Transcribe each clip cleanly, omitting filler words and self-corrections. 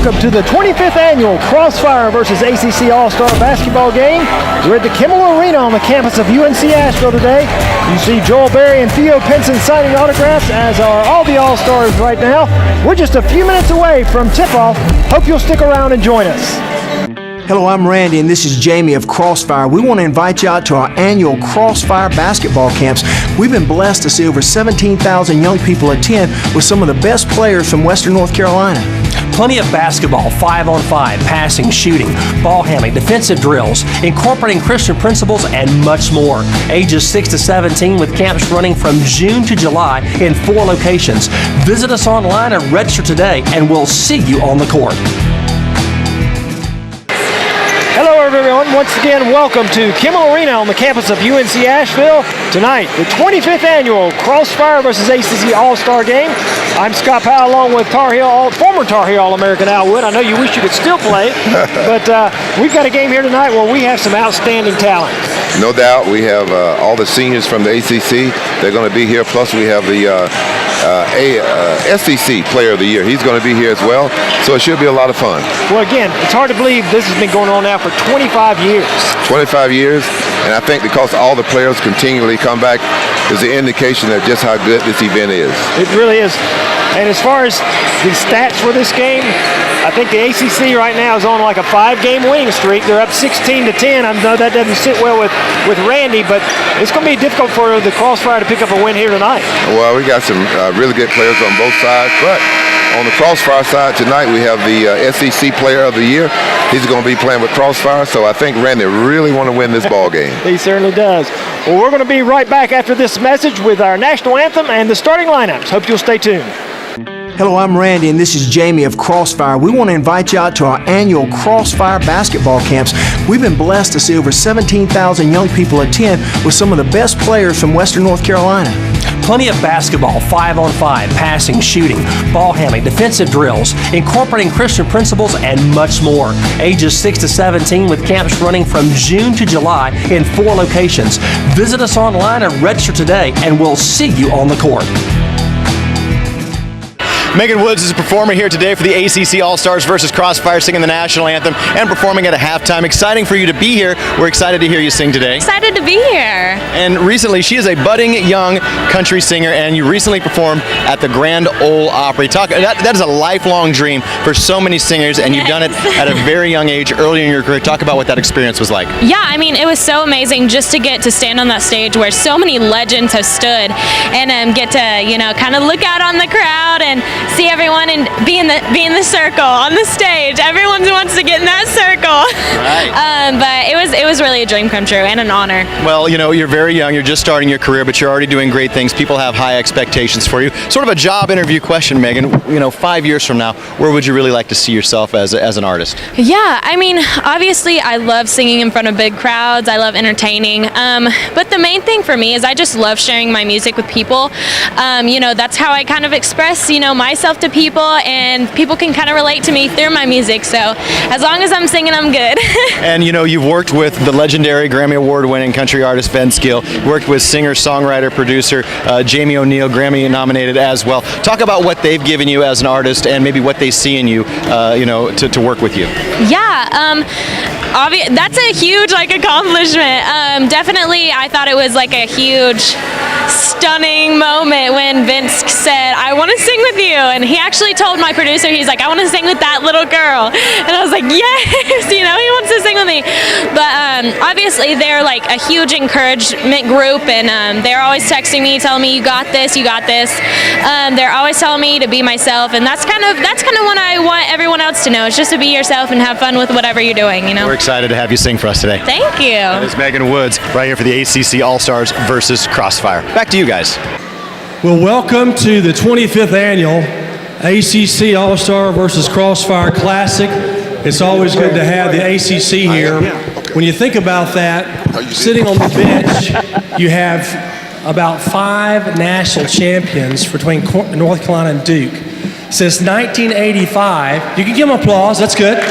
welcome to the 25th annual Crossfire versus ACC All-Star basketball game. We're at the Kimmel Arena on the campus of UNC Asheville today. You see Joel Berry and Theo Pinson signing autographs, as are all the All-Stars right now. We're just a few minutes away from tip-off. Hope you'll stick around and join us. Hello, I'm Randy, and this is Jamie of Crossfire. We want to invite you out to our annual Crossfire basketball camps. We've been blessed to see over 17,000 young people attend with some of the best players from Western North Carolina. Plenty of basketball, 5-on-5, passing, shooting, ball handling, defensive drills, incorporating Christian principles, and much more. Ages 6 to 17 with camps running from June to July in 4 locations. Visit us online and register today, and we'll see you on the court. Hello everyone, once again welcome to Kimmel Arena on the campus of UNC Asheville. Tonight, the 25th annual Crossfire versus ACC All-Star game. I'm Scott Powell along with former Tar Heel All-American Al Wood. I know you wish you could still play, but we've got a game here tonight where we have some outstanding talent. No doubt, we have all the seniors from the ACC. They're going to be here, plus we have the SEC Player of the Year. He's going to be here as well, so it should be a lot of fun. Well, again, it's hard to believe this has been going on now for 25 years. 25 years, and I think because all the players continually come back is the indication of just how good this event is. It really is. And as far as the stats for this game, I think the ACC right now is on like a 5-game winning streak. They're up 16-10. I know that doesn't sit well with Randy, but it's going to be difficult for the Crossfire to pick up a win here tonight. Well, we got some really good players on both sides, but on the Crossfire side tonight, we have the SEC Player of the Year. He's going to be playing with Crossfire, so I think Randy really want to win this ball game. He certainly does. Well, we're going to be right back after this message with our national anthem and the starting lineups. Hope you'll stay tuned. Hello, I'm Randy, and this is Jamie of Crossfire. We want to invite you out to our annual Crossfire basketball camps. We've been blessed to see over 17,000 young people attend with some of the best players from Western North Carolina. Plenty of basketball, 5-on-5, passing, shooting, ball handling, defensive drills, incorporating Christian principles, and much more. Ages 6 to 17 with camps running from June to July in 4 locations. Visit us online and register today, and we'll see you on the court. Megan Woods is a performer here today for the ACC All-Stars versus Crossfire, singing the national anthem and performing at a halftime. Exciting for you to be here. We're excited to hear you sing today. Excited to be here. And recently, she is a budding young country singer, and you recently performed at the Grand Ole Opry. That is a lifelong dream for so many singers, and you've done it at a very young age, early in your career. Talk about what that experience was like. Yeah, I mean, it was so amazing just to get to stand on that stage where so many legends have stood, and get to, kind of look out on the crowd and see everyone and be in the circle on the stage. Everyone wants to get in that circle. Right. But it was really a dream come true and an honor. Well, you're very young. You're just starting your career, but you're already doing great things. People have high expectations for you. Sort of a job interview question, Megan. 5 years from now, where would you really like to see yourself as an artist? Yeah, I mean, obviously I love singing in front of big crowds. I love entertaining. But the main thing for me is I just love sharing my music with people. That's how I kind of express, myself to people, and people can kind of relate to me through my music. So as long as I'm singing, I'm good. And you've worked with the legendary Grammy Award-winning country artist Vince Gill. Worked with singer, songwriter, producer Jamie O'Neal, Grammy nominated as well. Talk about what they've given you as an artist and maybe what they see in you, to work with you. Yeah, that's a huge accomplishment. Definitely, I thought it was a huge, stunning moment when Vince said, "I want to sing with you," and he actually told my producer, he's like, "I want to sing with that little girl," and I was like, yes, he wants to sing with me. But obviously they're a huge encouragement group, and they're always texting me, telling me, you got this. They're always telling me to be myself, and that's kind of what I want everyone else to know, is just to be yourself and have fun with whatever you're doing. We're excited to have you sing for us today. Thank you. That is Megan Woods right here for the ACC All-Stars versus Crossfire. Back to you guys. Well, welcome to the 25th annual ACC All-Star versus Crossfire Classic. It's always good to have the ACC here. When you think about that, sitting on the bench, you have about 5 national champions between North Carolina and Duke. Since 1985, you can give them applause, that's good.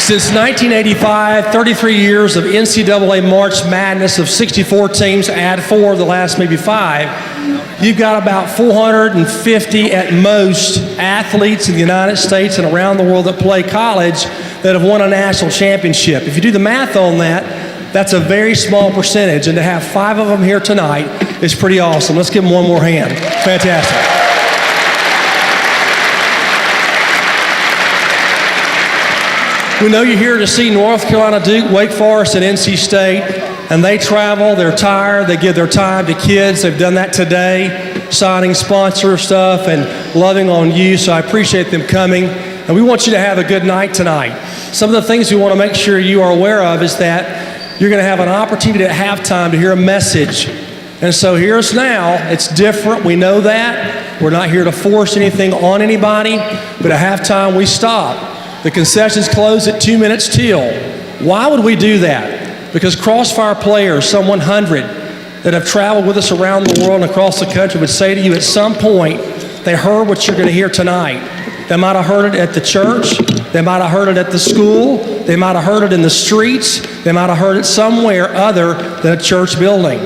Since 1985, 33 years of NCAA March Madness of 64 teams, add 4 of the last maybe 5, you've got about 450 at most athletes in the United States and around the world that play college that have won a national championship. If you do the math on that, that's a very small percentage, and to have 5 of them here tonight is pretty awesome. Let's give them one more hand. Fantastic. We know you're here to see North Carolina, Duke, Wake Forest, and NC State, and they travel, they're tired, they give their time to kids. They've done that today, signing sponsor stuff and loving on you, so I appreciate them coming. And we want you to have a good night tonight. Some of the things we want to make sure you are aware of is that you're going to have an opportunity at halftime to hear a message. And so here's now. It's different. We know that. We're not here to force anything on anybody, but at halftime we stop. The concessions close at 2 minutes till. Why would we do that? Because Crossfire players, some 100 that have traveled with us around the world and across the country, would say to you at some point, they heard what you're going to hear tonight. They might have heard it at the church. They might have heard it at the school. They might have heard it in the streets. They might have heard it somewhere other than a church building.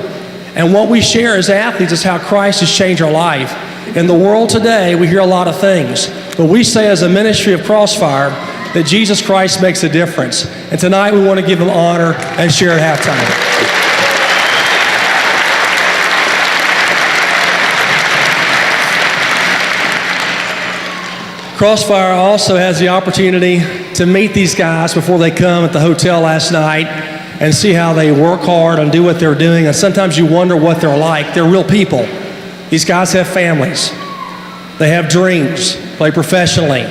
And what we share as athletes is how Christ has changed our life. In the world today, we hear a lot of things. But we say as a ministry of Crossfire that Jesus Christ makes a difference. And tonight we want to give him honor and share at halftime. Crossfire also has the opportunity to meet these guys before they come at the hotel last night and see how they work hard and do what they're doing. And sometimes you wonder what they're like. They're real people. These guys have families. They have dreams, play professionally.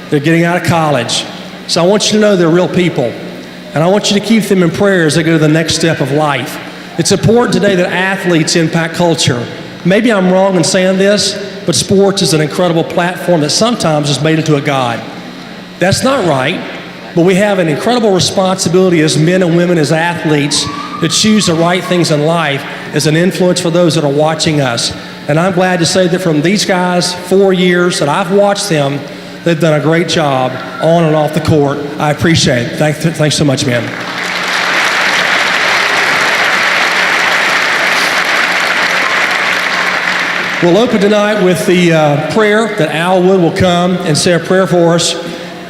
They're getting out of college. So I want you to know they're real people. And I want you to keep them in prayer as they go to the next step of life. It's important today that athletes impact culture. Maybe I'm wrong in saying this, but sports is an incredible platform that sometimes is made into a god. That's not right, but we have an incredible responsibility as men and women, as athletes, to choose the right things in life as an influence for those that are watching us. And I'm glad to say that from these guys, 4 years that I've watched them, they've done a great job on and off the court. I appreciate it. Thanks so much, man. We'll open tonight with the prayer that Al Wood will come and say a prayer for us.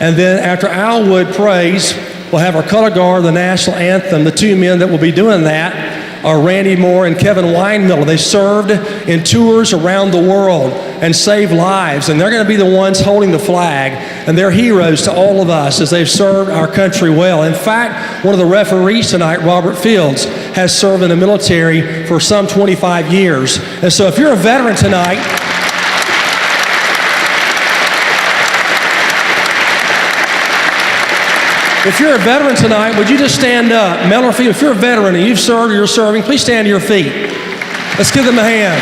And then after Al Wood prays, we'll have our color guard, the national anthem. The 2 men that will be doing that are Randy Moore and Kevin Weinmiller. They served in tours around the world and saved lives, and they're going to be the ones holding the flag, and they're heroes to all of us as they've served our country well. In fact, one of the referees tonight, Robert Fields, has served in the military for some 25 years. And so if you're a veteran tonight, would you just stand up? Male or female, if you're a veteran and you've served or you're serving, please stand to your feet. Let's give them a hand.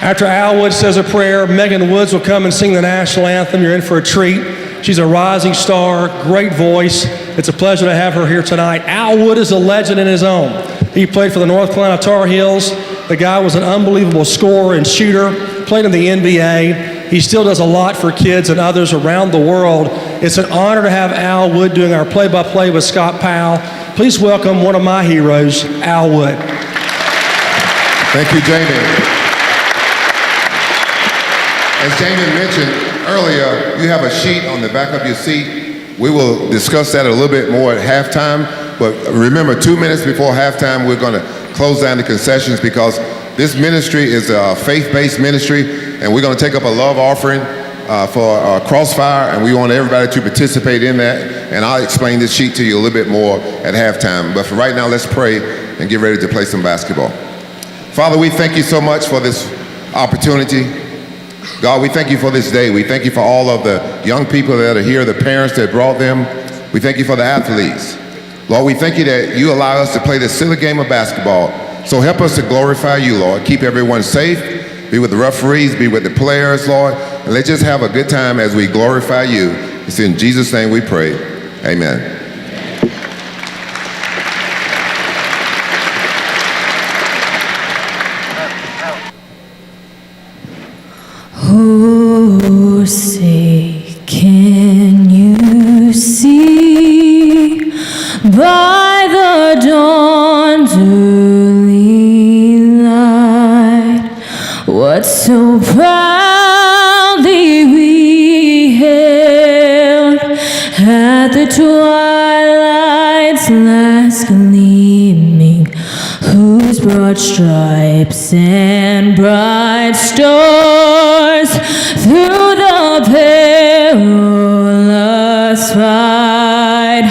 After Al Wood says a prayer, Megan Woods will come and sing the national anthem. You're in for a treat. She's a rising star, great voice. It's a pleasure to have her here tonight. Al Wood is a legend in his own. He played for the North Carolina Tar Heels. The guy was an unbelievable scorer and shooter, played in the NBA. He still does a lot for kids and others around the world. It's an honor to have Al Wood doing our play-by-play with Scott Powell. Please welcome one of my heroes, Al Wood. Thank you, Jamie. As Jamie mentioned earlier, you have a sheet on the back of your seat. We will discuss that a little bit more at halftime. But remember, 2 minutes before halftime, we're going to close down the concessions because this ministry is a faith-based ministry, and we're going to take up a love offering for Crossfire, and we want everybody to participate in that. And I'll explain this sheet to you a little bit more at halftime. But for right now, let's pray and get ready to play some basketball. Father, we thank you so much for this opportunity. God, we thank you for this day. We thank you for all of the young people that are here, the parents that brought them. We thank you for the athletes. Lord, we thank you that you allow us to play this silly game of basketball. So help us to glorify you, Lord. Keep everyone safe. Be with the referees, be with the players, Lord. And let's just have a good time as we glorify you. It's in Jesus' name we pray. Amen. Oh, say, can you see by the dawn's early light what so proudly we hailed at the twilight's last gleaming, whose broad stripes and bright stars through the perilous fight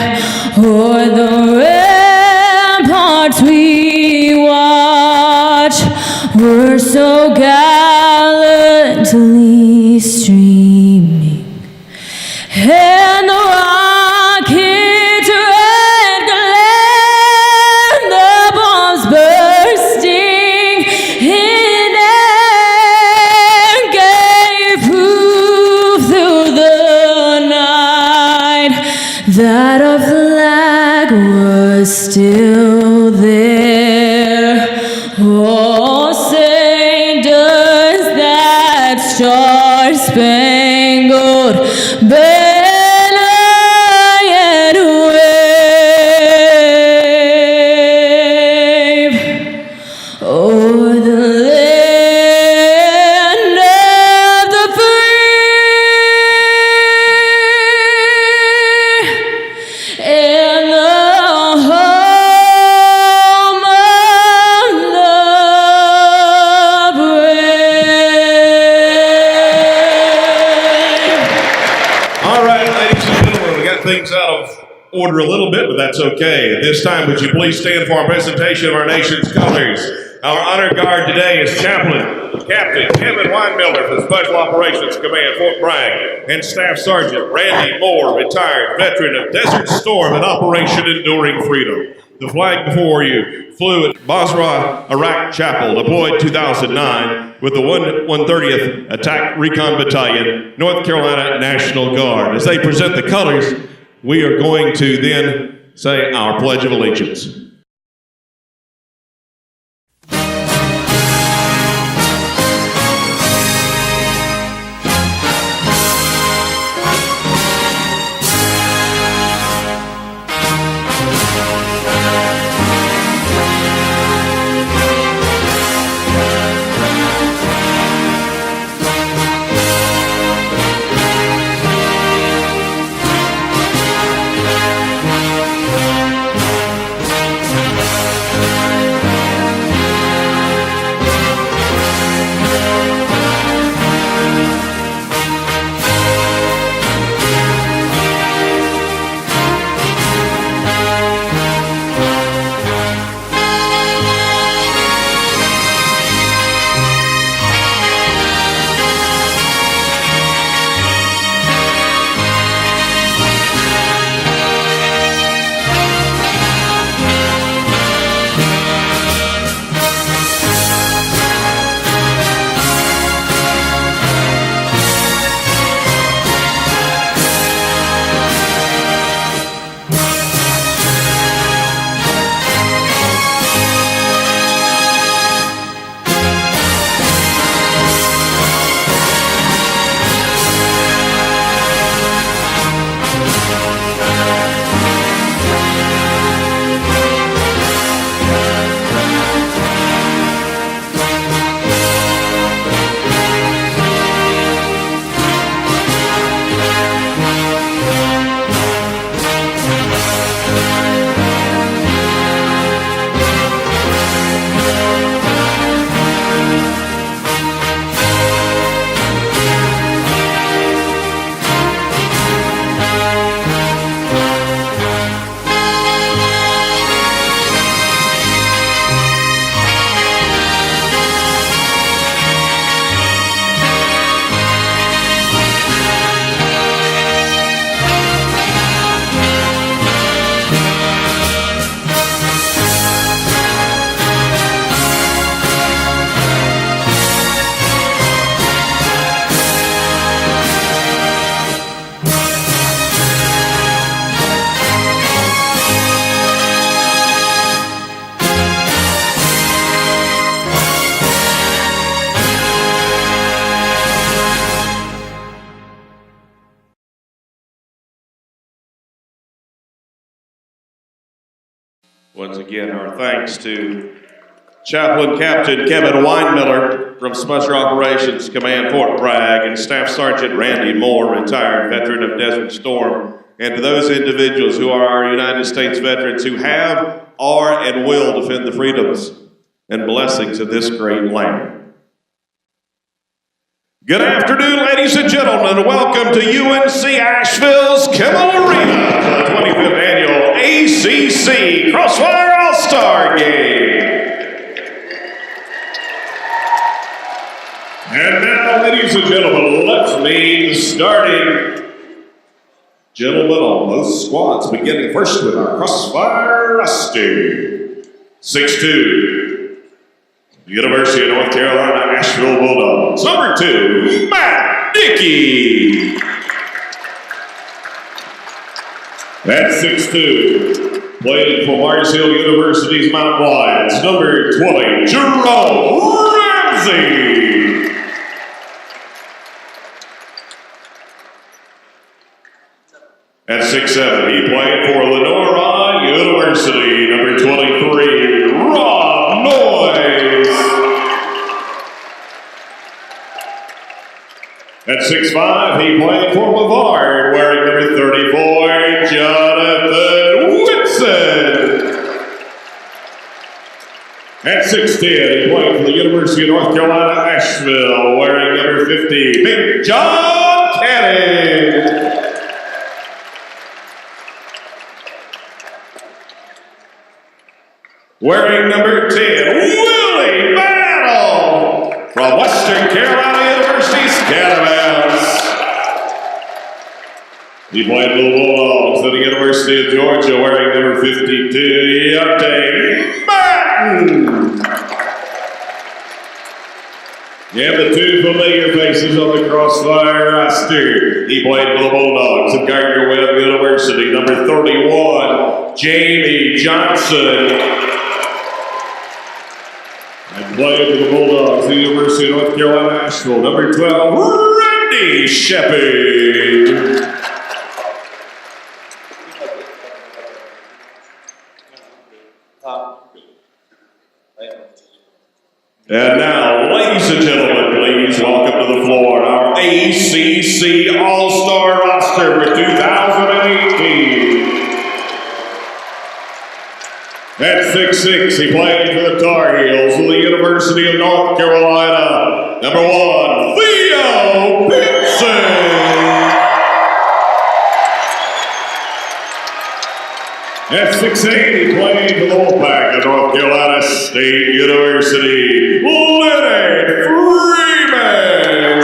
o'er the ramparts we watch were so gallantly streaming, and the rocket's red glare, the bombs bursting in air, gave proof through the night that our flag was still there. Oh, say does that star-spangled banner yet wave o'er the land of the free and the home of the brave. All right, ladies and gentlemen, we got things out of order a little bit, but that's okay. At this time, would you please stand for our presentation of our nation's colors? Our honor guard today is Chaplain Captain Kevin Weinmiller for Special Operations Command, Fort Bragg, and Staff Sergeant Randy Moore, retired veteran of Desert Storm and Operation Enduring Freedom. The flag before you flew at Basra, Iraq Chapel, deployed 2009 with the 130th Attack Recon Battalion, North Carolina National Guard. As they present the colors, we are going to then say our Pledge of Allegiance. Once again, our thanks to Chaplain Captain Kevin Weinmiller from Special Operations Command Fort Bragg and Staff Sergeant Randy Moore, retired veteran of Desert Storm, and to those individuals who are our United States veterans who have, are, and will defend the freedoms and blessings of this great land. Good afternoon, ladies and gentlemen. Welcome to UNC Asheville's Kimmel Arena for the 25th Annual ACC Crossfire All-Star Game. And now, ladies and gentlemen, let's meet the starting gentlemen on both squads, beginning first with our Crossfire roster. 6'2", University of North Carolina, Asheville Bulldogs. Number 2, Matt Dickey. That's 6'2", playing for Mars Hill University's Mount Lions. Number 20, Jerome Ramsey. At 6'7", he played for Lenora University. Number 23, Rob Noyes. At 6'5", he played for Bavard, wearing number 34, Jonathan Whitson. At 6'10", he played for the University of North Carolina, Asheville, wearing number 50, Big John Cannon. Wearing number 10, Willie Battle from Western Carolina University's Catamounts. He played for the Bulldogs at the University of Georgia, wearing number 52, Yante Martin. You have the two familiar faces on the Crossfire roster. He played for the Bulldogs at Gardner-Webb University, number 31, Jamie Johnson. And played for the Bulldogs, the University of North Carolina, Asheville, number 12, Randy Shepard. And now, ladies and gentlemen, please welcome to the floor our ACC All-Star roster for 2018. At 6'6", he played for the Tar Heels of the University of North Carolina. Number 1, Theo Pearson. At 6'8", he played for the Wolfpack of North Carolina State University. Leonard Freeman.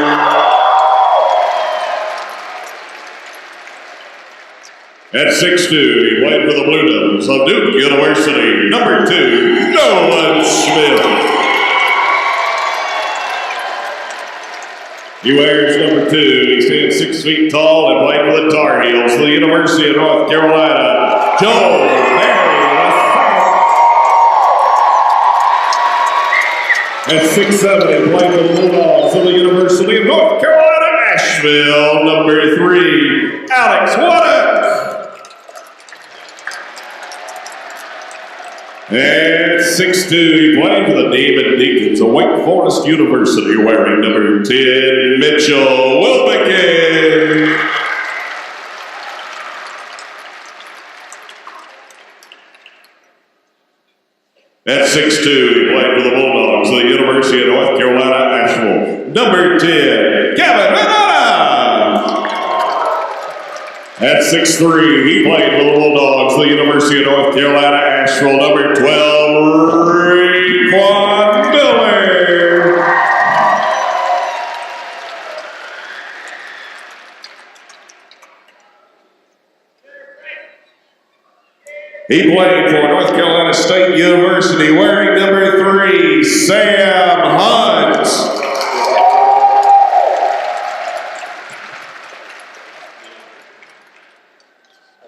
At 6'2", he played for the Blue Devils of Duke University. Number 2, Nolan Smith. He wears number 2. He stands 6 feet tall and played for the Tar Heels of the University of North Carolina. Joel Barry. At 6'7", he played for the Bulldogs of the University of North Carolina, Asheville. Number 3, Alex Waddock. At 6'2", he played for the Demon Deacons of Wake Forest University, wearing number 10, Mitchell Wilbekin. At 6'2", he played for the Bulldogs of the University of North Carolina, Asheville. Number 10, Kevin Renata. At 6'3", he played for the Bulldogs of the University of North Carolina, Asheville. Number 12, Raekwon Miller. He played for North Carolina State University, wearing number 3, Sam Hunt.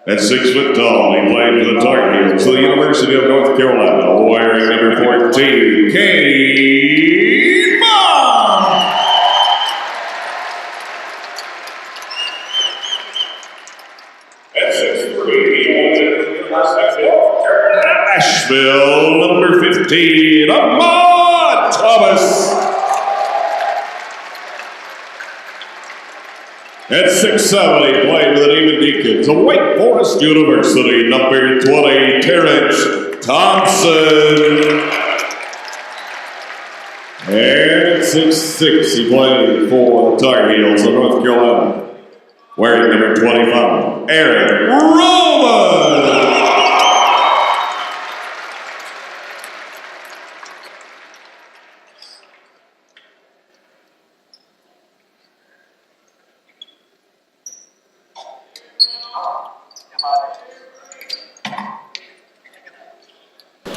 At 6 foot tall, he played for the Tar Heels of the University of North Carolina, wearing number 14, Cade Mom. At 6'3", he played for the University of North Carolina, Asheville, number 15, Ahmad Thomas. At 6'7", playing with the Demon Deacons of Wake Forest University, number 20, Terrence Thompson. And at 6'6", he played for the Tar Heels of North Carolina, wearing number 25, Aaron Roman.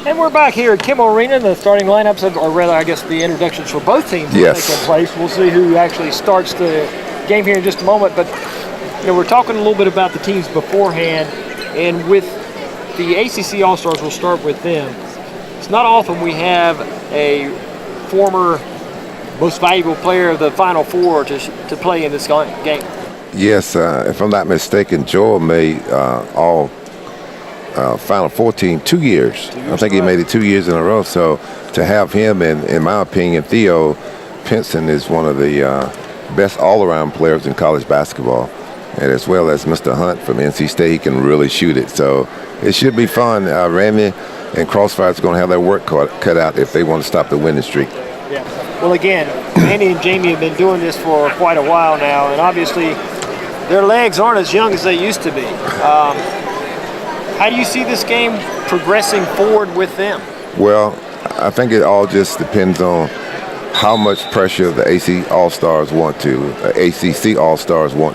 And we're back here at Kimmel Arena. The starting lineups, or rather, I guess the introductions for both teams are taking place. We'll see who actually starts the game here in just a moment. But we're talking a little bit about the teams beforehand, and with the ACC All-Stars, we'll start with them. It's not often we have a former most valuable player of the Final Four to play in this game. Yes, if I'm not mistaken, Joel made all Final Four team 2 years. I think he made it 2 years in a row. So to have him, and in my opinion, Theo Pinson is one of the best all-around players in college basketball. And as well as Mr. Hunt from NC State, he can really shoot it. So it should be fun. Ramy and Crossfire is going to have their work cut out if they want to stop the winning streak. Yeah. Well, again, Andy and Jamie have been doing this for quite a while now, and obviously their legs aren't as young as they used to be. How do you see this game progressing forward with them? Well, I think it all just depends on how much pressure the ACC All-Stars want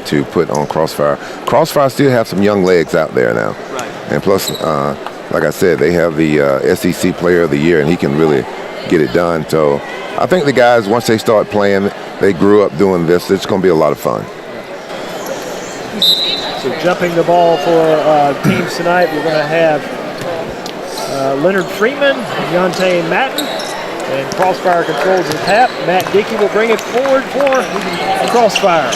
to put on Crossfire. Crossfire still have some young legs out there now. Right. And plus, like I said, they have the SEC Player of the Year, and he can really get it done. So I think the guys, once they start playing, they grew up doing this. It's going to be a lot of fun. So jumping the ball for teams tonight, we're going to have Leonard Freeman, Yontae Matten, and Crossfire controls the tap. Matt Dickey will bring it forward for Crossfire.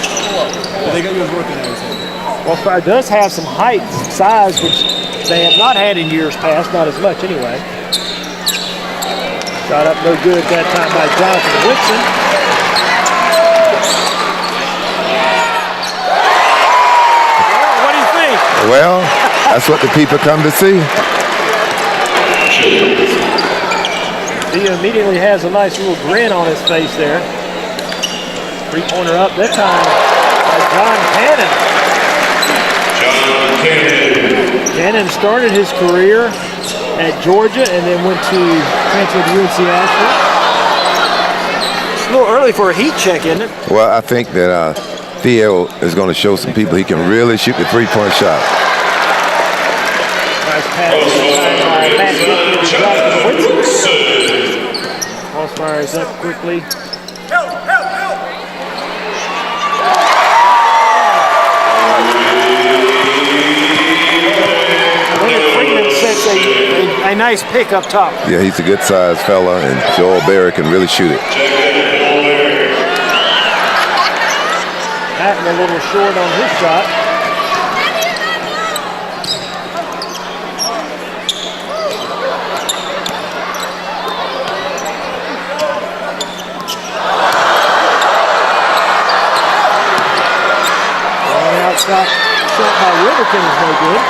They got you working out. Crossfire does have some height, size, which they have not had in years past, not as much anyway. Shot up no good that time by Jonathan Whitson. Well, that's what the people come to see. He immediately has a nice little grin on his face there. Three-pointer up that time by John Cannon. Cannon started his career at Georgia and then went to transfer to UNC Asheville. It's a little early for a heat check, isn't it? Well, I think that Theo is going to show some people he can really shoot the three-point shot. Nice pass. Crossfire is up quickly. Leonard Freeman sets a nice pick up top. Yeah, he's a good-sized fella, and Joel Berry can really shoot it. Patton a little short on his shot. Shot by Riverton is no good.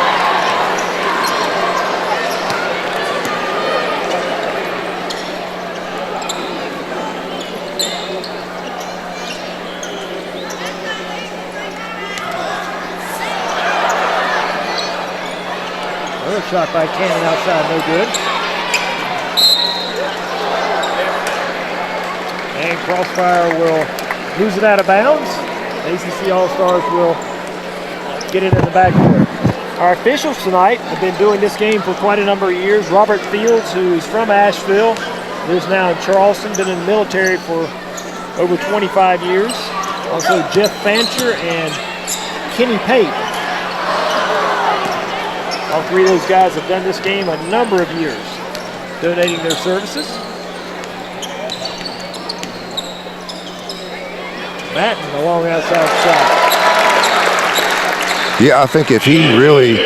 Another shot by Cannon outside, no good. And Crossfire will lose it out of bounds. ACC All-Stars will get it in the backcourt. Our officials tonight have been doing this game for quite a number of years. Robert Fields, who is from Asheville, lives now in Charleston, been in the military for over 25 years. Also Jeff Fancher and Kenny Pate. All three of those guys have done this game a number of years, donating their services. Matten, a long outside shot. Yeah, I think if he really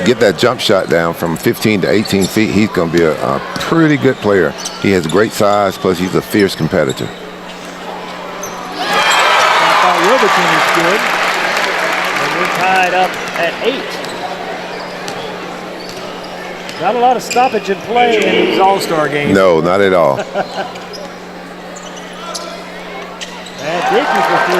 get that jump shot down from 15 to 18 feet, he's going to be a pretty good player. He has great size, plus he's a fierce competitor. Wilberton is good. And we're tied up at 8. Not a lot of stoppage in play in these All-Star games. No, not at all. And Dickey for 3.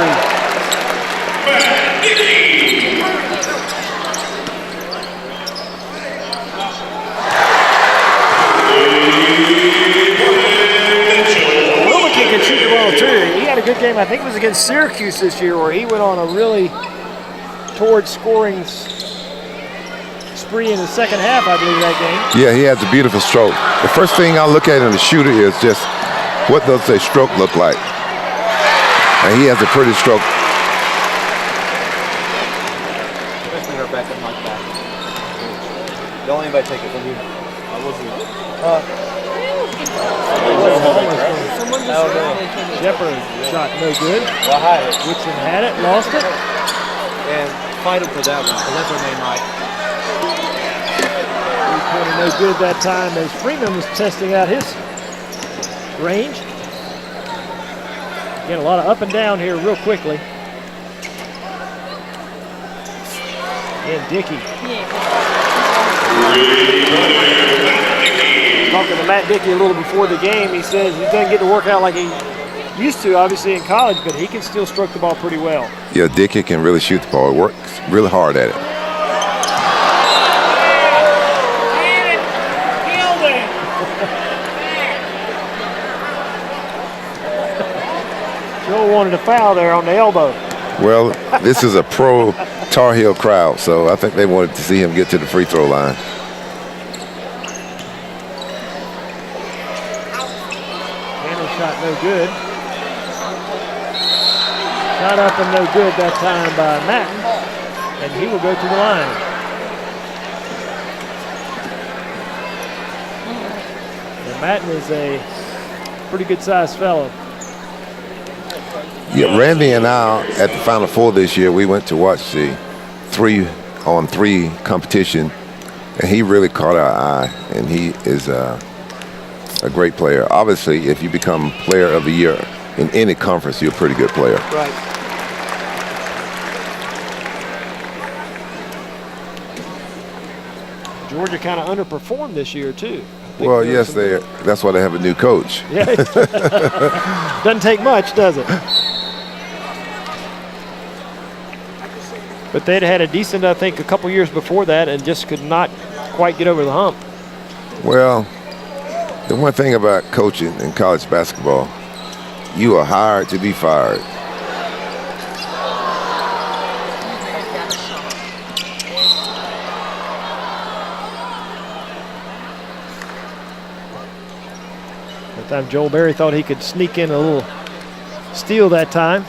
Wilberton can shoot the ball too. He had a good game, I think it was against Syracuse this year, where he went on a really towards scoring spree in the second half, I believe, that game. Yeah, he has a beautiful stroke. The first thing I look at in the shooter is just what does a stroke look like? And he has a pretty stroke. Especially her back and like that. Don't anybody take it from you. Shepard shot no good. Well, hide it. Woodson had it, lost it. And fight him for that one, because that's our main right. Three-pointer no good that time as Freeman was testing out his range. Again, a lot of up and down here real quickly. And Dickey. Talking to Matt Dickey a little before the game, he says he doesn't get to work out like he used to, obviously, in college, but he can still stroke the ball pretty well. Yeah, Dickey can really shoot the ball. He works really hard at it. Joe wanted a foul there on the elbow. Well, this is a pro Tar Heel crowd, so I think they wanted to see him get to the free throw line. Tanner shot no good. Shot up and no good that time by Matten, and he will go to the line. And Matten is a pretty good sized fellow. Yeah, Randy and I at the Final Four this year, we went to watch the 3-on-3 competition, and he really caught our eye, and he is a great player. Obviously, if you become player of the year in any conference, you're a pretty good player. Right. Georgia kind of underperformed this year too. Well, yes, that's why they have a new coach. Yeah. Doesn't take much, does it? But they'd had a decent, I think, a couple years before that and just could not quite get over the hump. Well, the one thing about coaching in college basketball, you are hired to be fired. That time Joel Berry thought he could sneak in a little steal that time.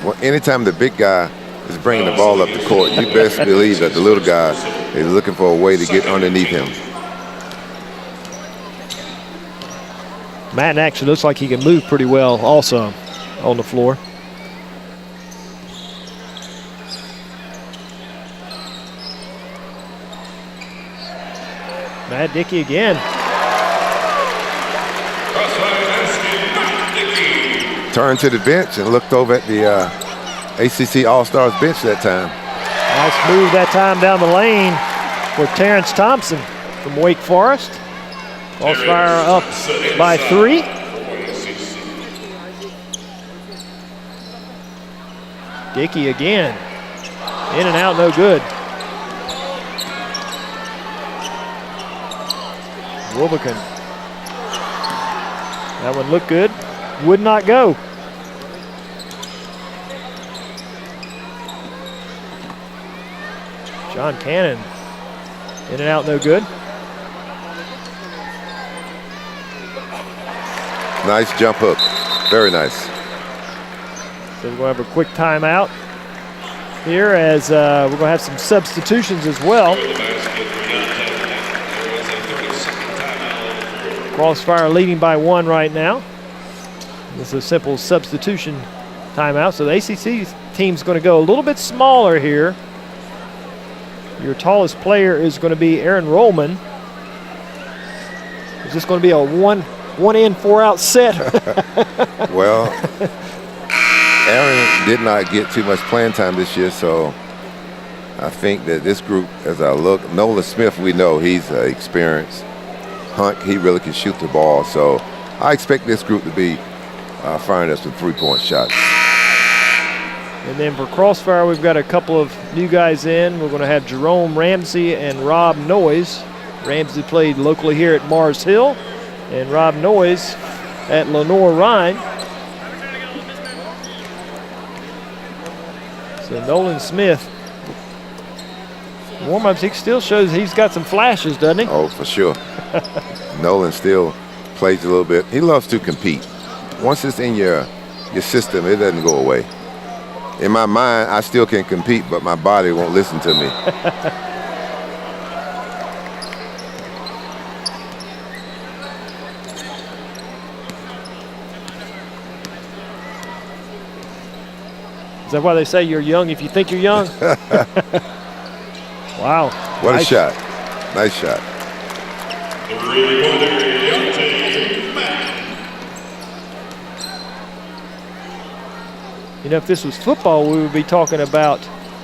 Well, anytime the big guy is bringing the ball up the court, you best believe that the little guy is looking for a way to get underneath him. Matten actually looks like he can move pretty well also on the floor. Matt Dickey again. Turned to the bench and looked over at the ACC All-Stars bench that time. Nice move that time down the lane for Terrence Thompson from Wake Forest. Crossfire up by 3. Dickey again. In and out, no good. Wilbekin. That one looked good. Would not go. John Cannon. In and out, no good. Nice jump hook. Very nice. So we're going to have a quick timeout here as we're going to have some substitutions as well. Crossfire leading by 1 right now. This is a simple substitution timeout. So the ACC team's going to go a little bit smaller here. Your tallest player is going to be Aaron Rollman. Is this going to be a one in, 4 out set? Well, Aaron did not get too much playing time this year, so I think that this group, as I look, Nolan Smith, we know he's experienced. Hunt, he really can shoot the ball, so I expect this group to be firing us some 3-point shots. And then for Crossfire, we've got a couple of new guys in. We're going to have Jerome Ramsey and Rob Noyes. Ramsey played locally here at Mars Hill, and Rob Noyes at Lenore Rhine. So Nolan Smith, warm-ups, he still shows he's got some flashes, doesn't he? Oh, for sure. Nolan still plays a little bit. He loves to compete. Once it's in your system, it doesn't go away. In my mind, I still can compete, but my body won't listen to me. Is that why they say you're young if you think you're young? Wow. What a shot. Nice shot. You know, if this was football, we would be talking about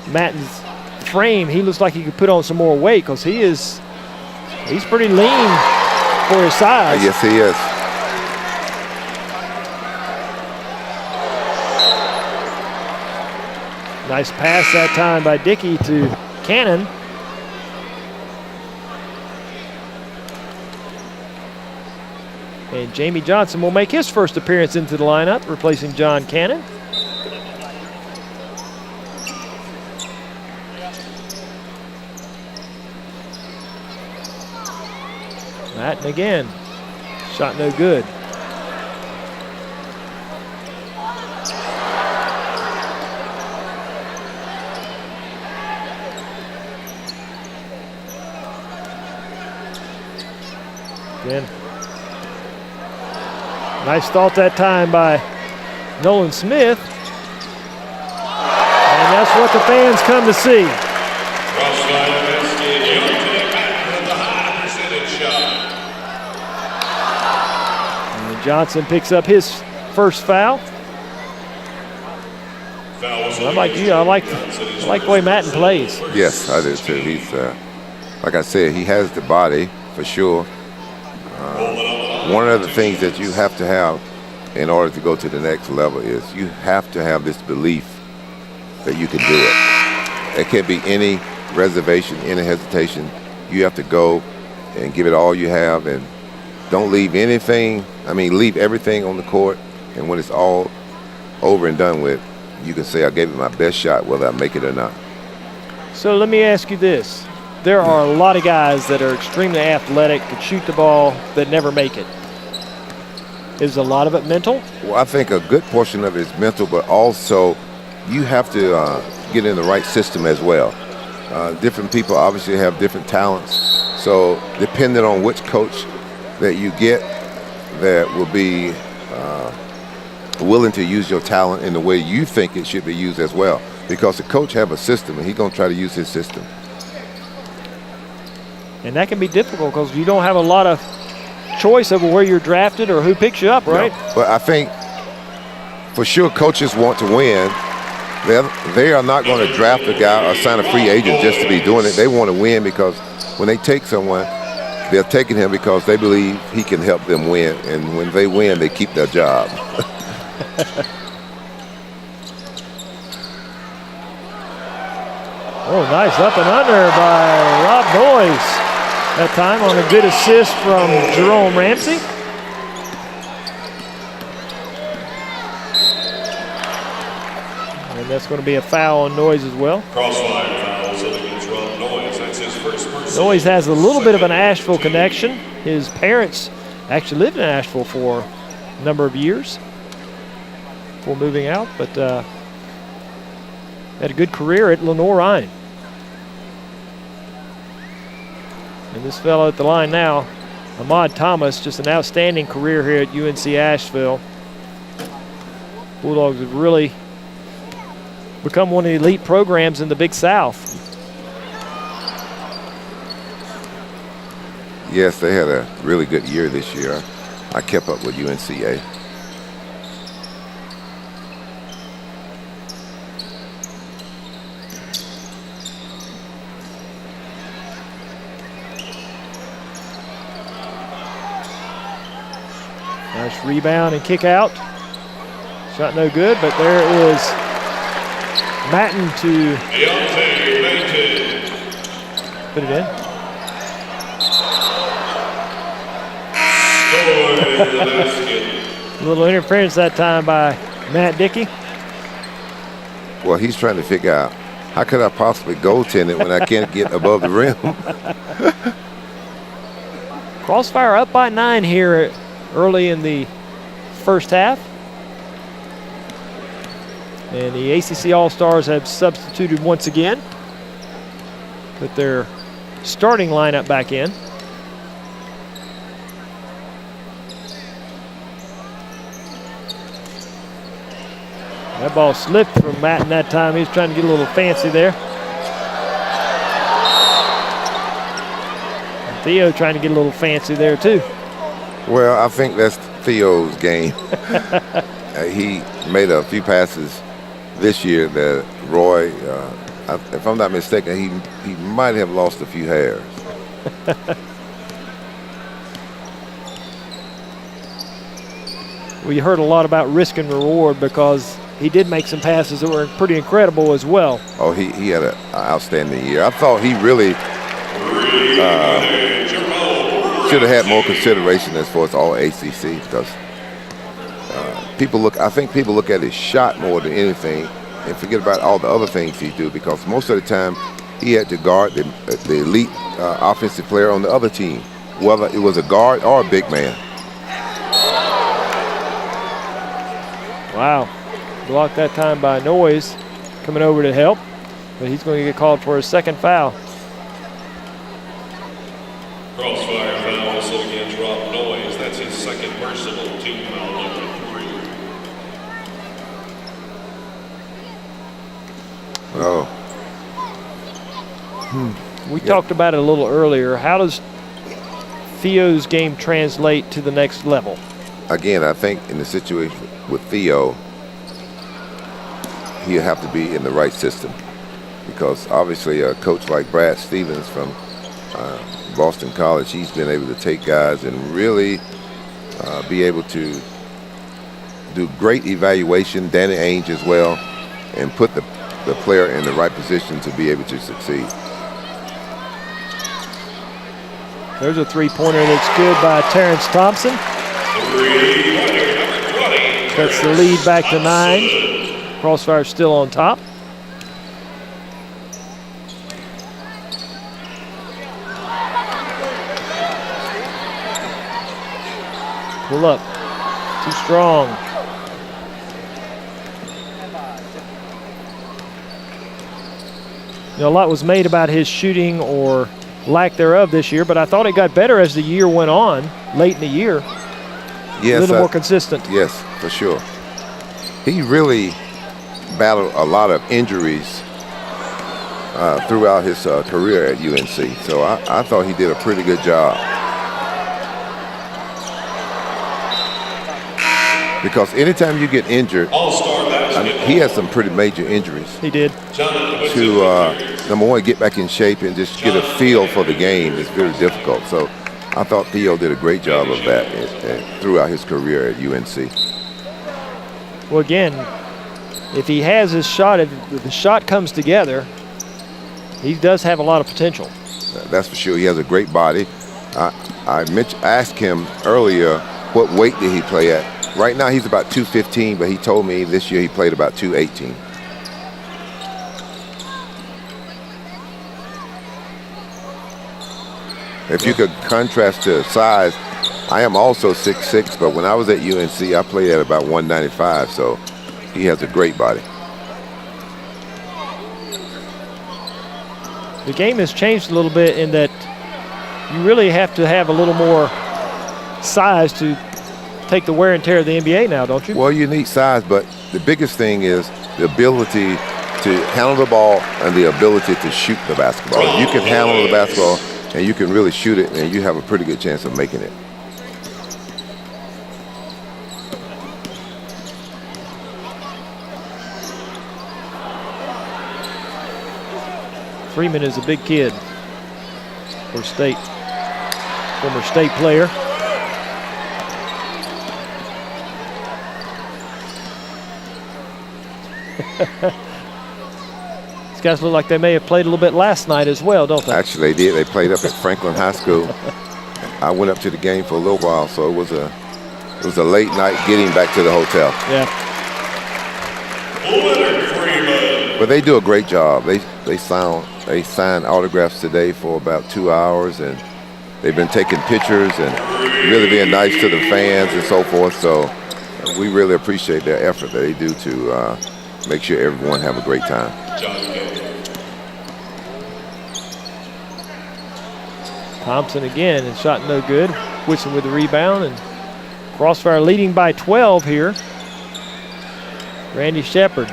Matten's frame. He looks like he could put on some more weight because he's pretty lean for his size. Yes, he is. Nice pass that time by Dickey to Cannon. And Jamie Johnson will make his first appearance into the lineup, replacing John Cannon. Matten again. Shot no good. Again. Nice thought that time by Nolan Smith. And that's what the fans come to see. And Johnson picks up his first foul. So I'm like you, I like the way Matten plays. Yes, I do too. He's, like I said, he has the body for sure. One of the things that you have to have in order to go to the next level is you have to have this belief that you can do it. It can't be any reservation, any hesitation. You have to go and give it all you have and don't leave anything. I mean, leave everything on the court, and when it's all over and done with, you can say I gave it my best shot, whether I make it or not. So let me ask you this. There are a lot of guys that are extremely athletic, can shoot the ball, that never make it. Is a lot of it mental? Well, I think a good portion of it is mental, but also you have to get in the right system as well. Different people obviously have different talents, so depending on which coach that you get that will be willing to use your talent in the way you think it should be used as well, because the coach have a system and he's going to try to use his system. And that can be difficult because you don't have a lot of choice over where you're drafted or who picks you up, right? No, but I think for sure coaches want to win. They are not going to draft a guy or sign a free agent just to be doing it. They want to win because when they take someone, they're taking him because they believe he can help them win. And when they win, they keep their job. Oh, nice up and under by Rob Noyes. That time on a good assist from Jerome Ramsey. And that's going to be a foul on Noyes as well. Crossfire fouls against Rob Noyes. That's his first person. Noyes has a little bit of an Asheville connection. His parents actually lived in Asheville for a number of years before moving out, but had a good career at Lenore Rhine. And this fellow at the line now, Ahmad Thomas, just an outstanding career here at UNC Asheville. Bulldogs have really become one of the elite programs in the Big South. Yes, they had a really good year this year. I kept up with UNCA. Nice rebound and kick out. Shot no good, but there is Matten to put it in. A little interference that time by Matt Dickey. Well, he's trying to figure out, how could I possibly goaltend it when I can't get above the rim? Crossfire up by 9 here early in the first half. And the ACC All-Stars have substituted once again. Put their starting lineup back in. That ball slipped from Matten that time. He was trying to get a little fancy there. And Theo trying to get a little fancy there too. Well, I think that's Theo's game. He made a few passes this year that Roy, if I'm not mistaken, he might have lost a few hairs. We heard a lot about risk and reward because he did make some passes that were pretty incredible as well. Oh, he had an outstanding year. I thought he really should have had more consideration as far as all ACC because I think people look at his shot more than anything and forget about all the other things he do because most of the time he had to guard the elite offensive player on the other team, whether it was a guard or a big man. Wow. Blocked that time by Noyes coming over to help, but he's going to get called for a second foul. Crossfire foul also against Rob Noyes. That's his second personal, team foul number 3. Oh. We talked about it a little earlier. How does Theo's game translate to the next level? Again, I think in the situation with Theo, he'll have to be in the right system because obviously a coach like Brad Stevens from Boston College, he's been able to take guys and really be able to do great evaluation, Danny Ainge as well, and put the player in the right position to be able to succeed. There's a three-pointer that's good by Terrence Thompson. That's the lead back to 9. Crossfire still on top. Pull up. Too strong. You know, a lot was made about his shooting or lack thereof this year, but I thought it got better as the year went on, late in the year. Yes, a little more consistent. Yes, for sure. He really battled a lot of injuries throughout his career at UNC. So I thought he did a pretty good job. Because anytime you get injured, he had some pretty major injuries. He did. To, number one, get back in shape and just get a feel for the game is very difficult. So I thought Theo did a great job of that throughout his career at UNC. Well, again, if he has his shot, if the shot comes together, he does have a lot of potential. That's for sure. He has a great body. I asked him earlier what weight did he play at. Right now he's about 215, but he told me this year he played about 218. If you could contrast to size, I am also 6'6", but when I was at UNC, I played at about 195, so he has a great body. The game has changed a little bit in that you really have to have a little more size to take the wear and tear of the NBA now, don't you? Well, you need size, but the biggest thing is the ability to handle the ball and the ability to shoot the basketball. If you can handle the basketball, and you can really shoot it, and you have a pretty good chance of making it. Freeman is a big kid for state, former state player. These guys look like they may have played a little bit last night as well, don't they? Actually, they did. They played up at Franklin High School. I went up to the game for a little while, so it was a late night getting back to the hotel. Yeah. But they do a great job. They signed autographs today for about 2 hours, and they've been taking pictures and really being nice to the fans and so forth. So we really appreciate their effort that they do to make sure everyone have a great time. Thompson again, and shot no good. Whitson with the rebound, and Crossfire leading by 12 here. Randy Shepard.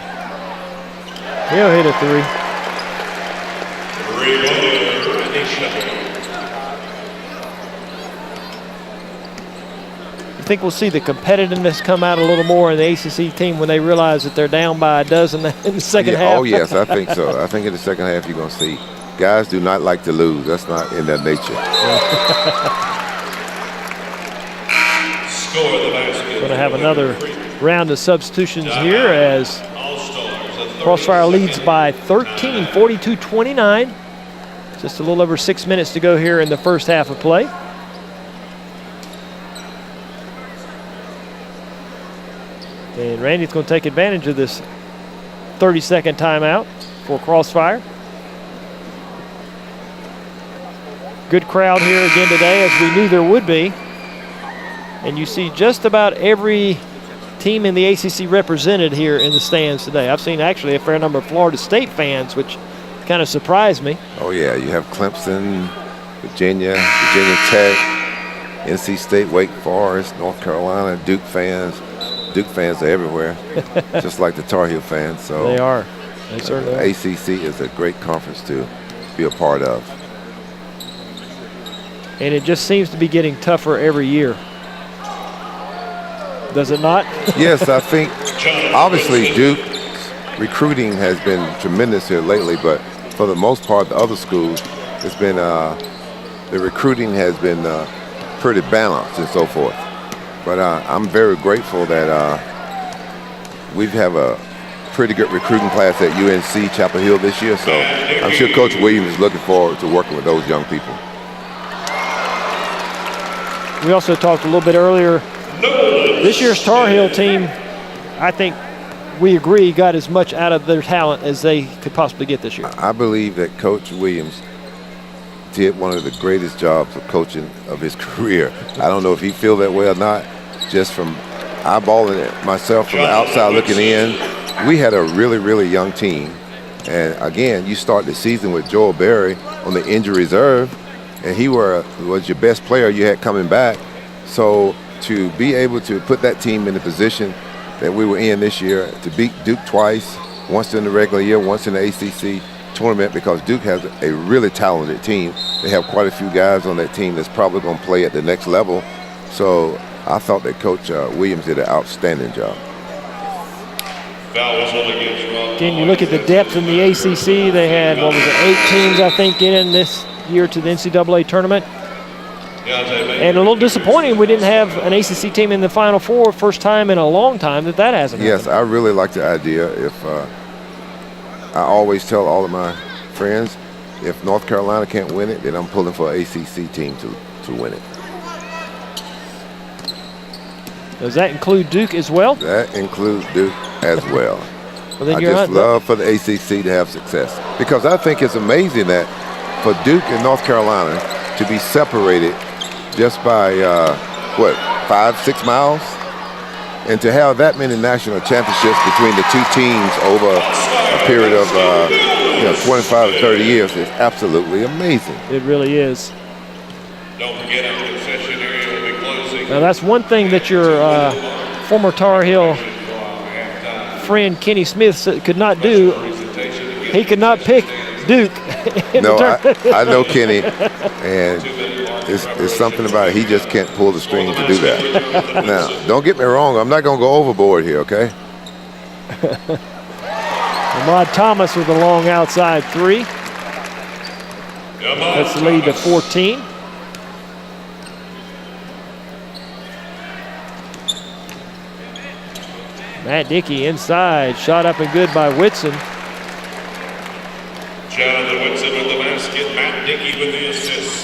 He'll hit a three. You think we'll see the competitiveness come out a little more in the ACC team when they realize that they're down by a dozen in the second half? Oh, yes, I think so. I think in the second half you're going to see guys do not like to lose. That's not in their nature. Going to have another round of substitutions here as Crossfire leads by 13, 42-29. Just a little over 6 minutes to go here in the first half of play. And Randy's going to take advantage of this 30-second timeout for Crossfire. Good crowd here again today, as we knew there would be. And you see just about every team in the ACC represented here in the stands today. I've seen actually a fair number of Florida State fans, which kind of surprised me. Oh, yeah, you have Clemson, Virginia Tech, NC State, Wake Forest, North Carolina, Duke fans. Duke fans are everywhere, just like the Tar Heel fans. So they are. They certainly are. ACC is a great conference to be a part of. And it just seems to be getting tougher every year. Does it not? Yes, I think obviously Duke recruiting has been tremendous here lately, but for the most part, the other schools, it's been the recruiting has been pretty balanced and so forth. But I'm very grateful that we have a pretty good recruiting class at UNC Chapel Hill this year. So I'm sure Coach Williams is looking forward to working with those young people. We also talked a little bit earlier. This year's Tar Heel team, I think we agree, got as much out of their talent as they could possibly get this year. I believe that Coach Williams did one of the greatest jobs of coaching of his career. I don't know if he feel that way or not. Just from eyeballing it myself from the outside looking in, we had a really, really young team. And again, you start the season with Joel Berry on the injury reserve, and he was your best player you had coming back. So to be able to put that team in the position that we were in this year, to beat Duke twice, once in the regular year, once in the ACC tournament, because Duke has a really talented team. They have quite a few guys on that team that's probably going to play at the next level. So I thought that Coach Williams did an outstanding job. Again, you look at the depth in the ACC. They had, 8 teams, I think, get in this year to the NCAA tournament. And a little disappointing we didn't have an ACC team in the Final Four. First time in a long time that hasn't happened. Yes, I really like the idea. If I always tell all of my friends, if North Carolina can't win it, then I'm pulling for an ACC team to win it. Does that include Duke as well? That includes Duke as well. Then I just love for the ACC to have success, because I think it's amazing that for Duke and North Carolina to be separated just by 5-6 miles, and to have that many national championships between the two teams over a period of 25 to 30 years is absolutely amazing. It really is. Don't forget our concession area will be closing. Now that's one thing that your former Tar Heel friend Kenny Smith could not do. He could not pick Duke No, I know Kenny, and it's something about it. He just can't pull the string to do that. Now, don't get me wrong. I'm not going to go overboard here, okay? Ahmad Thomas with a long outside three. That's the lead to 14. Matt Dickey inside, shot up and good by Whitson. Jonathan Whitson with the basket. Matt Dickey with the assist.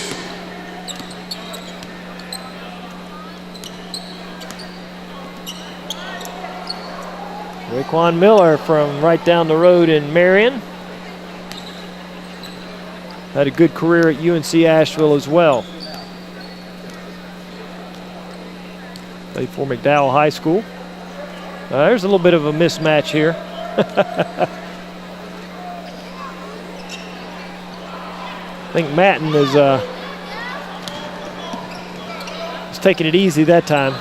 Raekwon Miller from right down the road in Marion. Had a good career at UNC Asheville as well. Played for McDowell High School. There's a little bit of a mismatch here. I think Matten is taking it easy that time.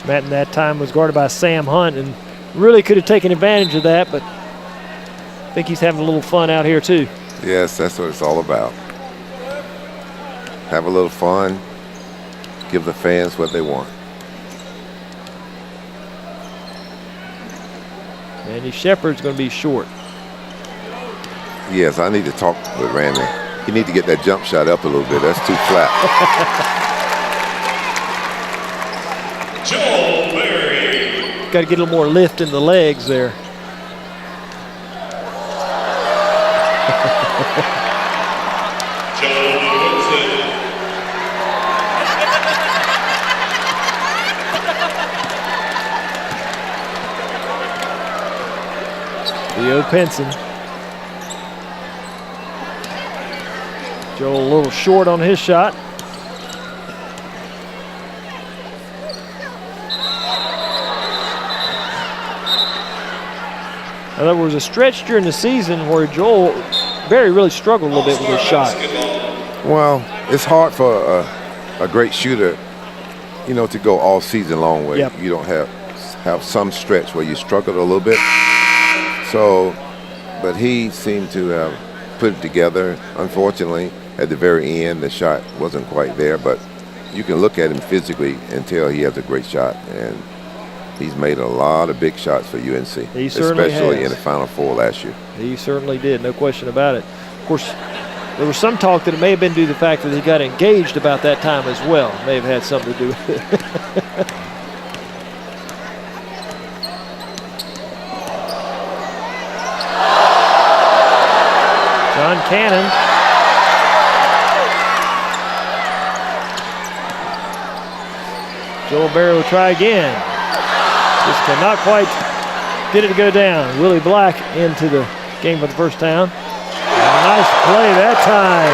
Matten that time was guarded by Sam Hunt and really could have taken advantage of that, but I think he's having a little fun out here too. Yes, that's what it's all about. Have a little fun. Give the fans what they want. Randy Shepard's going to be short. Yes, I need to talk with Randy. He need to get that jump shot up a little bit. That's too flat. Joel Berry. Got to get a little more lift in the legs there. Theo Pinson. Joel a little short on his shot. Now, there was a stretch during the season where Joel Berry really struggled a little bit with his shot. Well, it's hard for a great shooter, you know, to go all season long where you don't have some stretch where you struggled a little bit. So, but he seemed to have put it together. Unfortunately, at the very end, the shot wasn't quite there, but you can look at him physically and tell he has a great shot, and he's made a lot of big shots for UNC, He certainly especially has. in the Final Four last year. He certainly did, no question about it. Of course, there was some talk that it may have been due to the fact that he got engaged about that time as well. May have had something to do with it. John Cannon. Joel Berry will try again. Just cannot quite get it to go down. Willie Black into the game for the first time. Nice play that time.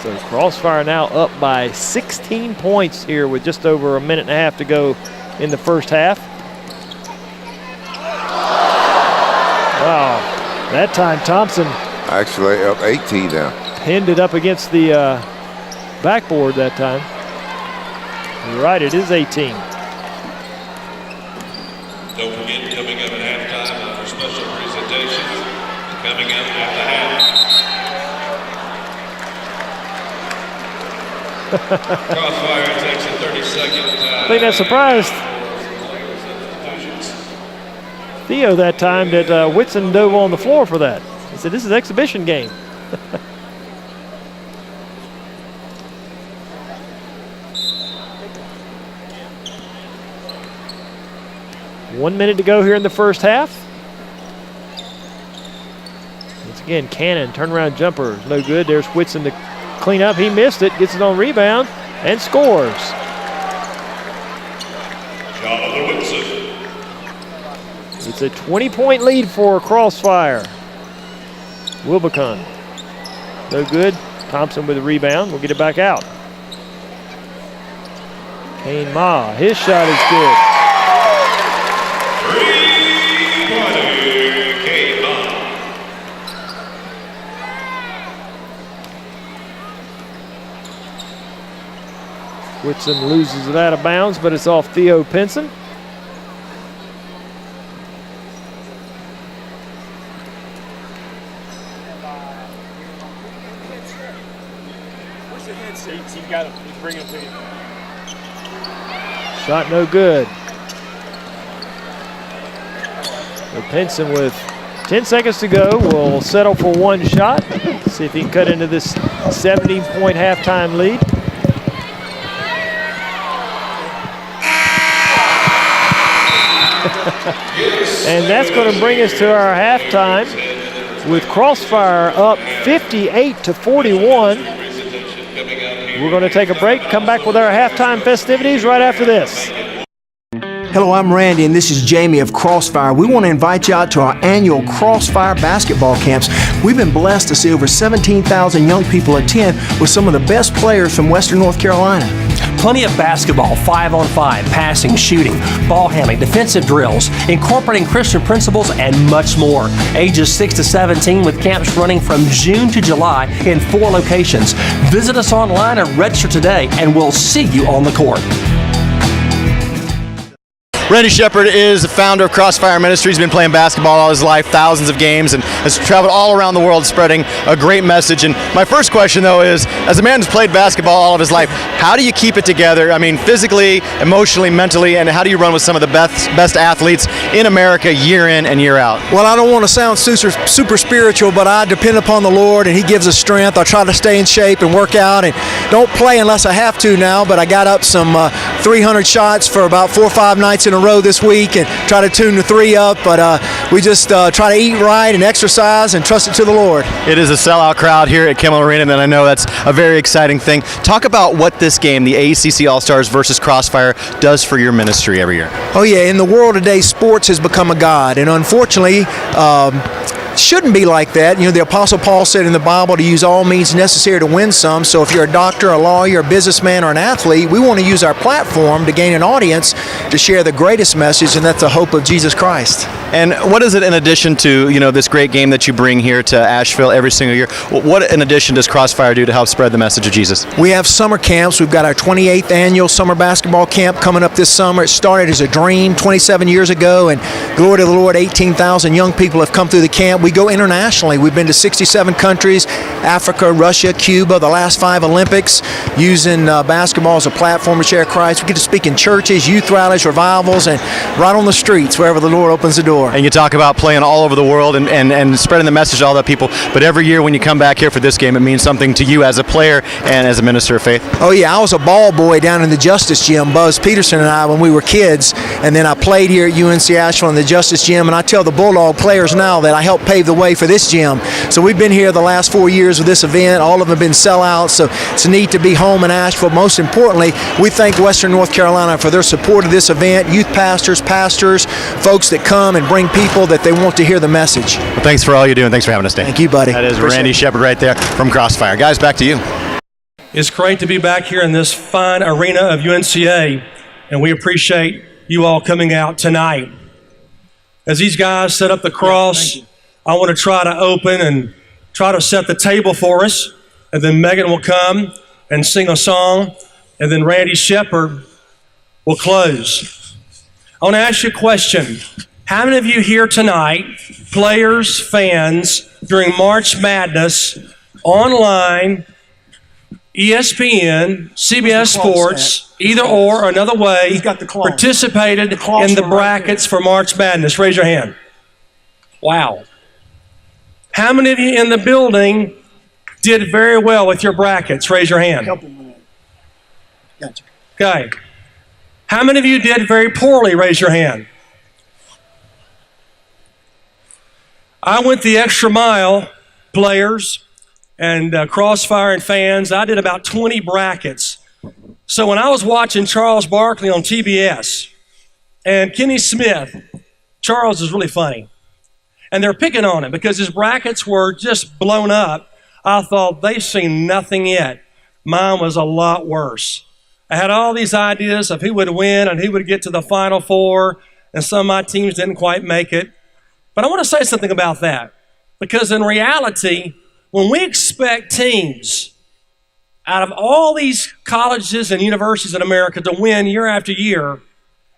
Monte. So Crossfire now up by 16 points here with just over a minute and a half to go in the first half. Wow, that time Thompson Actually up 18 now. pinned it up against the backboard that time. You're right, it is 18. Don't forget, coming up at halftime, our special presentations coming up at the half. Crossfire takes a 30-second I think that surprised Theo that time that Whitson dove on the floor for that. He said, this is an exhibition game. One minute to go here in the first half. Once again, Cannon, turnaround jumper, no good. There's Whitson to clean up. He missed it, gets it on rebound, and scores. Jonathan Whitson. It's a 20-point lead for Crossfire. Wilbekin, no good. Thompson with the rebound. We'll get it back out. Kane Ma, his shot is good. Whitson loses it out of bounds, but it's off Theo Pinson. Shot no good. So Pinson with 10 seconds to go will settle for one shot. See if he can cut into this 17-point halftime lead. And that's going to bring us to our halftime with Crossfire up 58-41. We're going to take a break, come back with our halftime festivities right after this. Hello, I'm Randy, and this is Jamie of Crossfire. We want to invite you out to our annual Crossfire basketball camps. We've been blessed to see over 17,000 young people attend with some of the best players from Western North Carolina. Plenty of basketball, 5-on-5, passing, shooting, ball handling, defensive drills, incorporating Christian principles, and much more. Ages 6 to 17 with camps running from June to July in 4 locations. Visit us online and register today, and we'll see you on the court. Randy Shepard is the founder of Crossfire Ministries. He's been playing basketball all his life, thousands of games, and has traveled all around the world spreading a great message. And my first question, though, is, as a man who's played basketball all of his life, how do you keep it together? I mean, physically, emotionally, mentally, and how do you run with some of the best athletes in America year in and year out? Well, I don't want to sound super spiritual, but I depend upon the Lord, and He gives us strength. I try to stay in shape and work out, and don't play unless I have to now, but I got up some 300 shots for about 4 or 5 nights in a row this week and try to tune the 3 up, but we just try to eat right and exercise and trust it to the Lord. It is a sellout crowd here at Kimmel Arena, and I know that's a very exciting thing. Talk about what this game, the ACC All-Stars versus Crossfire, does for your ministry every year. Oh yeah, in the world today, sports has become a god, and unfortunately, shouldn't be like that. You know, the Apostle Paul said in the Bible to use all means necessary to win some. So if you're a doctor, a lawyer, a businessman, or an athlete, we want to use our platform to gain an audience to share the greatest message, and that's the hope of Jesus Christ. And what is it in addition to, you know, this great game that you bring here to Asheville every single year? What in addition does Crossfire do to help spread the message of Jesus? We have summer camps. We've got our 28th annual summer basketball camp coming up this summer. It started as a dream 27 years ago, and glory to the Lord, 18,000 young people have come through the camp. We go internationally. We've been to 67 countries, Africa, Russia, Cuba, the last 5 Olympics, using basketball as a platform to share Christ. We get to speak in churches, youth rallies, revivals, and right on the streets wherever the Lord opens the door. And you talk about playing all over the world and spreading the message to all the people, but every year when you come back here for this game, it means something to you as a player and as a minister of faith. Oh yeah, I was a ball boy down in the Justice Gym, Buzz Peterson and I, when we were kids, and then I played here at UNC Asheville in the Justice Gym, and I tell the Bulldog players now that I helped pave the way for this gym. So we've been here the last 4 years with this event. All of them have been sellouts, so it's neat to be home in Asheville. Most importantly, we thank Western North Carolina for their support of this event, youth pastors, folks that come and bring people that they want to hear the message. Well, thanks for all you do, and thanks for having us, Dan. Thank you, buddy. That is Randy Shepard right there from Crossfire. Guys, back to you. It's great to be back here in this fine arena of UNCA, and we appreciate you all coming out tonight. As these guys set up the cross, I want to try to open and try to set the table for us, and then Megan will come and sing a song, and then Randy Shepard will close. I want to ask you a question. How many of you here tonight, players, fans, during March Madness, online, ESPN, CBS Sports, either or another way, participated in the brackets for March Madness? Raise your hand. Wow. How many of you in the building did very well with your brackets? Raise your hand. Okay. How many of you did very poorly? Raise your hand. I went the extra mile, players and Crossfire and fans. I did about 20 brackets. So when I was watching Charles Barkley on TBS and Kenny Smith, Charles is really funny. And they're picking on him because his brackets were just blown up. I thought, they've seen nothing yet. Mine was a lot worse. I had all these ideas of who would win and who would get to the Final Four, and some of my teams didn't quite make it. But I want to say something about that, because in reality, when we expect teams out of all these colleges and universities in America to win year after year,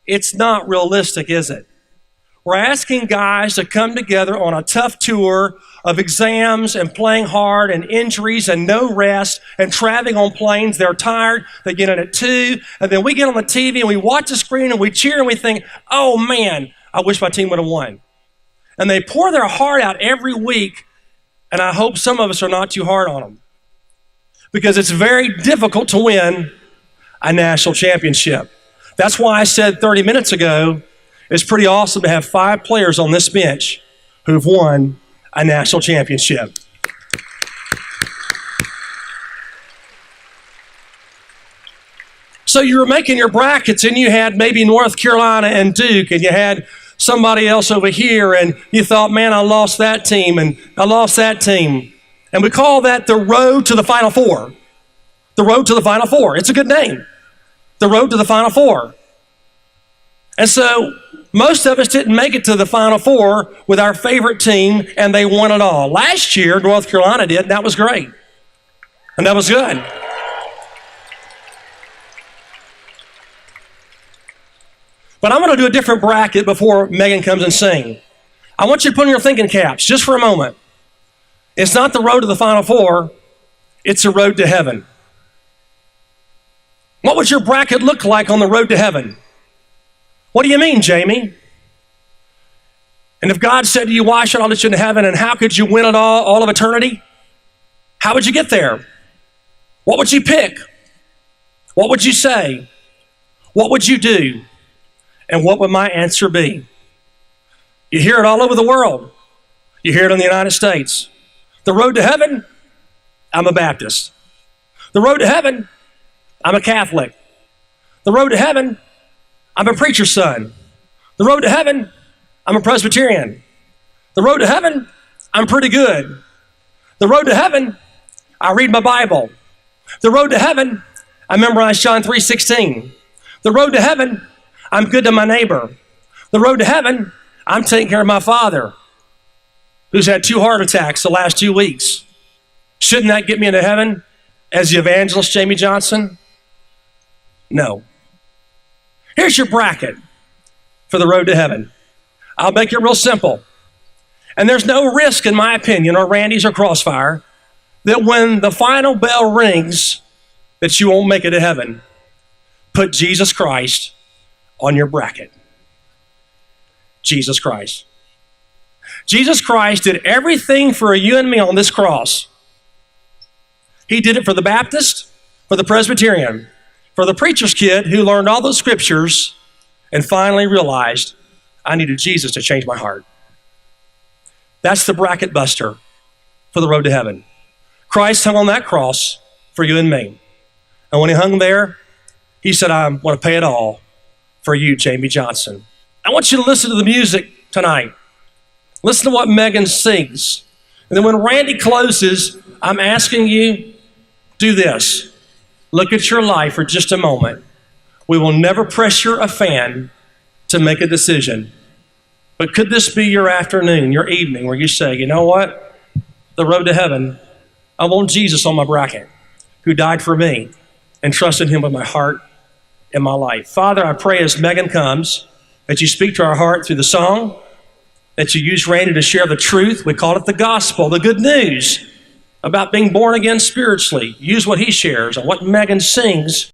it's not realistic, is it? We're asking guys to come together on a tough tour of exams and playing hard and injuries and no rest and traveling on planes. They're tired. They get in at 2. And then we get on the TV and we watch the screen and we cheer and we think, oh man, I wish my team would have won. And they pour their heart out every week. And I hope some of us are not too hard on them, because it's very difficult to win a national championship. That's why I said 30 minutes ago, it's pretty awesome to have 5 players on this bench who've won a national championship. So you were making your brackets and you had maybe North Carolina and Duke, and you had somebody else over here, and you thought, man, I lost that team and I lost that team. And we call that the road to the Final Four. The road to the Final Four. It's a good name. The road to the Final Four. And so most of us didn't make it to the Final Four with our favorite team, and they won it all. Last year, North Carolina did, and that was great. And that was good. But I'm going to do a different bracket before Megan comes and sing. I want you to put on your thinking caps just for a moment. It's not the road to the Final Four, it's the road to heaven. What would your bracket look like on the road to heaven? What do you mean, Jamie? And if God said to you, why should I let you into heaven, and how could you win it all of eternity? How would you get there? What would you pick? What would you say? What would you do? And what would my answer be? You hear it all over the world. You hear it in the United States. The road to heaven, I'm a Baptist. The road to heaven, I'm a Catholic. The road to heaven, I'm a preacher's son. The road to heaven, I'm a Presbyterian. The road to heaven, I'm pretty good. The road to heaven, I read my Bible. The road to heaven, I memorize John 3:16. The road to heaven, I'm good to my neighbor. The road to heaven, I'm taking care of my father, who's had 2 heart attacks the last 2 weeks. Shouldn't that get me into heaven as the evangelist Jamie Johnson? No. Here's your bracket for the road to heaven. I'll make it real simple. And there's no risk, in my opinion, or Randy's or Crossfire, that when the final bell rings, that you won't make it to heaven. Put Jesus Christ on your bracket. Jesus Christ. Jesus Christ did everything for you and me on this cross. He did it for the Baptist, for the Presbyterian, for the preacher's kid who learned all those scriptures and finally realized, I needed Jesus to change my heart. That's the bracket buster for the road to heaven. Christ hung on that cross for you and me. And when he hung there, he said, I want to pay it all for you, Jamie Johnson. I want you to listen to the music tonight. Listen to what Megan sings. And then when Randy closes, I'm asking you, do this. Look at your life for just a moment. We will never pressure a fan to make a decision. But could this be your afternoon, your evening, where you say, you know what? The road to heaven, I want Jesus on my bracket, who died for me, and trusted him with my heart and my life. Father, I pray as Megan comes, that you speak to our heart through the song, that you use Randy to share the truth. We call it the gospel, the good news about being born again spiritually. Use what he shares and what Megan sings